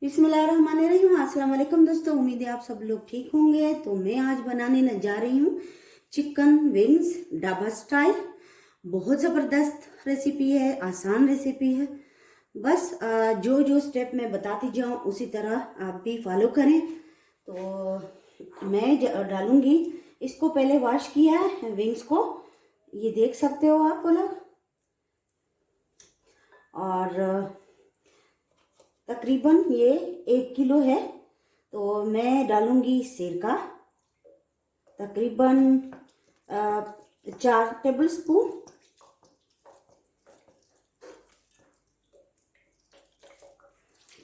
बिस्मिल्लाहिर्रहमानिर्रहीम। अस्सलाम वालेकुम दोस्तों, उम्मीद है आप सब लोग ठीक होंगे। तो मैं आज बनाने जा रही हूँ चिकन विंग्स ढाबा स्टाइल। बहुत ज़बरदस्त रेसिपी है, आसान रेसिपी है। बस जो जो स्टेप मैं बताती जाऊँ उसी तरह आप भी फॉलो करें। तो मैं डालूंगी इसको, पहले वॉश किया है विंग्स को, ये देख सकते हो आप लोग। और तकरीबन ये 1 किलो है, तो मैं डालूंगी सिरका तकरीबन 4 टेबल स्पून।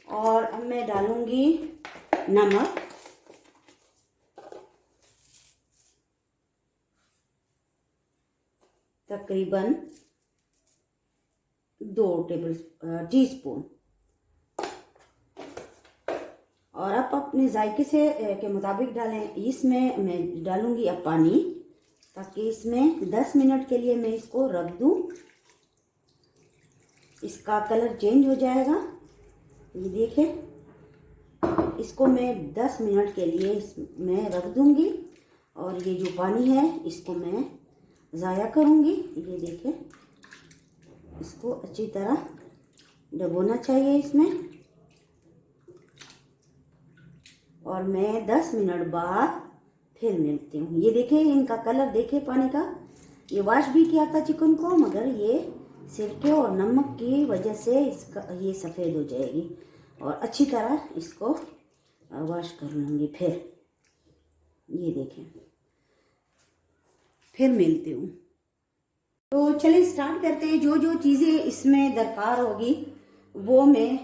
और अब मैं डालूंगी नमक तकरीबन 2 टीस्पून। और आप अपने जायके से के मुताबिक डालें। इसमें मैं डालूंगी अब पानी, ताकि इसमें 10 मिनट के लिए मैं इसको रख दूं। इसका कलर चेंज हो जाएगा, ये देखें। इसको मैं 10 मिनट के लिए इसमें रख दूंगी। और ये जो पानी है इसको मैं ज़ाया करूंगी। ये देखें, इसको अच्छी तरह डुबोना चाहिए इसमें। और मैं 10 मिनट बाद फिर मिलती हूँ। ये देखें, इनका कलर देखें पानी का। ये वॉश भी किया था चिकन को, मगर ये सिरके और नमक की वजह से इसका ये सफ़ेद हो जाएगी। और अच्छी तरह इसको वॉश कर लूँगी। फिर ये देखें, फिर मिलती हूँ। तो चलिए स्टार्ट करते हैं। जो जो चीज़ें इसमें दरकार होगी वो मैं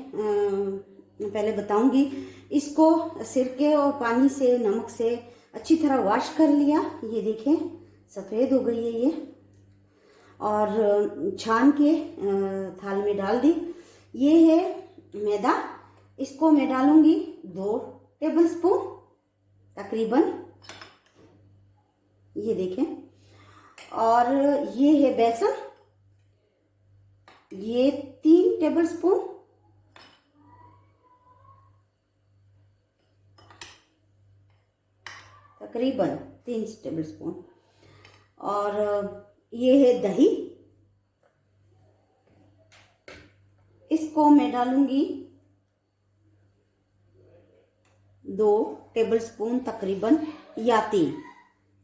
पहले बताऊंगी। इसको सिरके और पानी से, नमक से अच्छी तरह वॉश कर लिया। ये देखें, सफ़ेद हो गई है ये। और छान के थाल में डाल दी। ये है मैदा, इसको मैं डालूंगी 2 टेबल स्पून तकरीबन, ये देखें। और ये है बेसन, ये 3 टेबल स्पून। तकरीबन 3 टेबल स्पून। और ये है दही, इसको मैं डालूंगी 2 टेबल स्पून तकरीबन, या 3,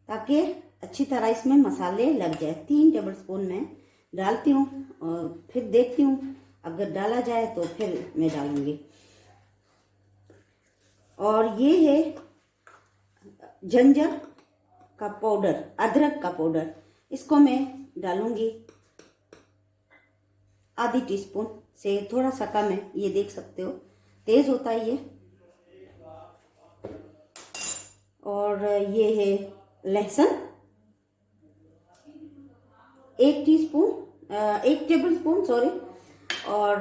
ताकि अच्छी तरह इसमें मसाले लग जाए। 3 टेबल स्पून मैं डालती हूँ और फिर देखती हूँ, अगर डाला जाए तो फिर मैं डालूंगी। और ये है जिंजर का पाउडर, अदरक का पाउडर, इसको मैं डालूंगी आधी टीस्पून से थोड़ा सा कम है। ये देख सकते हो, तेज होता है ये। और ये है लहसुन, 1 टेबल स्पून सॉरी। और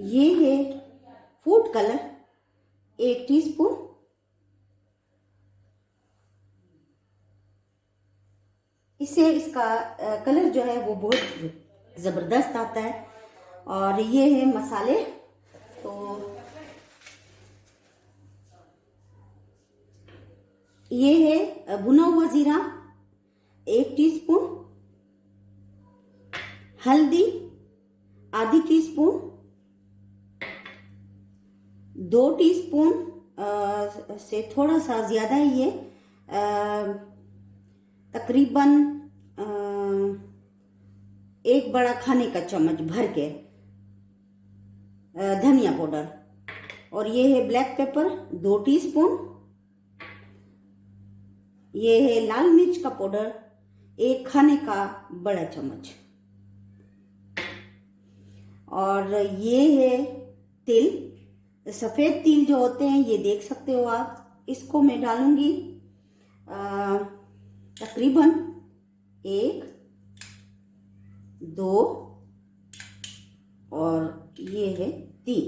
ये है फूड कलर, 1 टीस्पून। इससे इसका कलर जो है वो बहुत ज़बरदस्त आता है। और ये है मसाले, तो ये है भुना हुआ ज़ीरा 1 टीस्पून, हल्दी आधी टीस्पून, 2 टीस्पून से थोड़ा सा ज़्यादा ही है, तकरीबन 1 बड़ा खाने का चम्मच भर के धनिया पाउडर। और ये है ब्लैक पेपर 2 टीस्पून। ये है लाल मिर्च का पाउडर 1 खाने का बड़ा चम्मच। और ये है तिल, सफ़ेद तिल जो होते हैं, ये देख सकते हो आप। इसको मैं डालूंगी तकरीबन 1, 2 और ये है 3।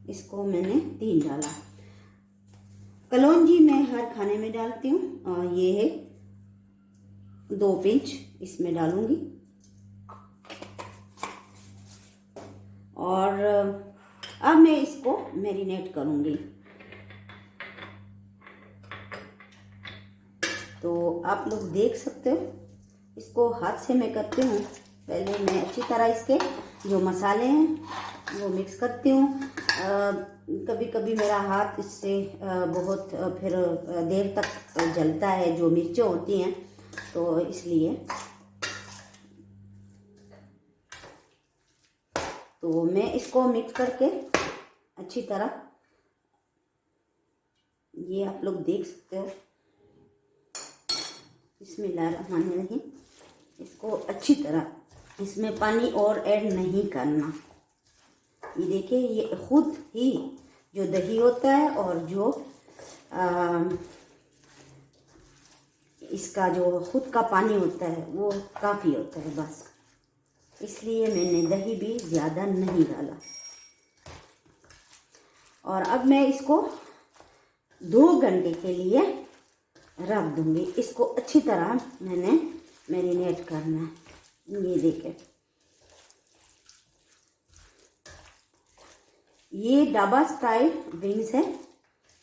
इसको मैंने 3 डाला। कलौंजी मैं हर खाने में डालती हूँ। ये है 2 पिंच इसमें डालूंगी। और अब मैं इसको मैरिनेट करूँगी। तो आप लोग देख सकते हो, इसको हाथ से मैं करती हूँ। पहले मैं अच्छी तरह इसके जो मसाले हैं वो मिक्स करती हूँ। कभी कभी मेरा हाथ इससे बहुत फिर देर तक जलता है, जो मिर्चें होती हैं, तो इसलिए तो मैं इसको मिक्स करके अच्छी तरह, ये आप लोग देख सकते हो, बिस्मिल्लाहिर्रहमानिर्रहीम, इसको अच्छी तरह, इसमें पानी और ऐड नहीं करना। ये देखिए, ये खुद ही जो दही होता है और जो इसका जो खुद का पानी होता है वो काफ़ी होता है बस, इसलिए मैंने दही भी ज़्यादा नहीं डाला। और अब मैं इसको 2 घंटे के लिए रख दूंगी। इसको अच्छी तरह मैंने मैरिनेट करना है। ये देखें, ये ढाबा स्टाइल विंग्स है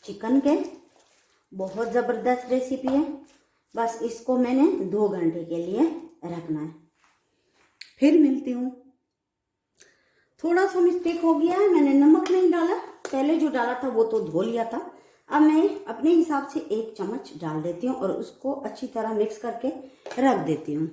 चिकन के, बहुत ज़बरदस्त रेसिपी है। बस इसको मैंने 2 घंटे के लिए रखना है। फिर मिलती हूँ। थोड़ा सा मिस्टेक हो गया है, मैंने नमक नहीं डाला, पहले जो डाला था वो तो धो लिया था। अब मैं अपने हिसाब से 1 चम्मच डाल देती हूँ और उसको अच्छी तरह मिक्स करके रख देती हूँ।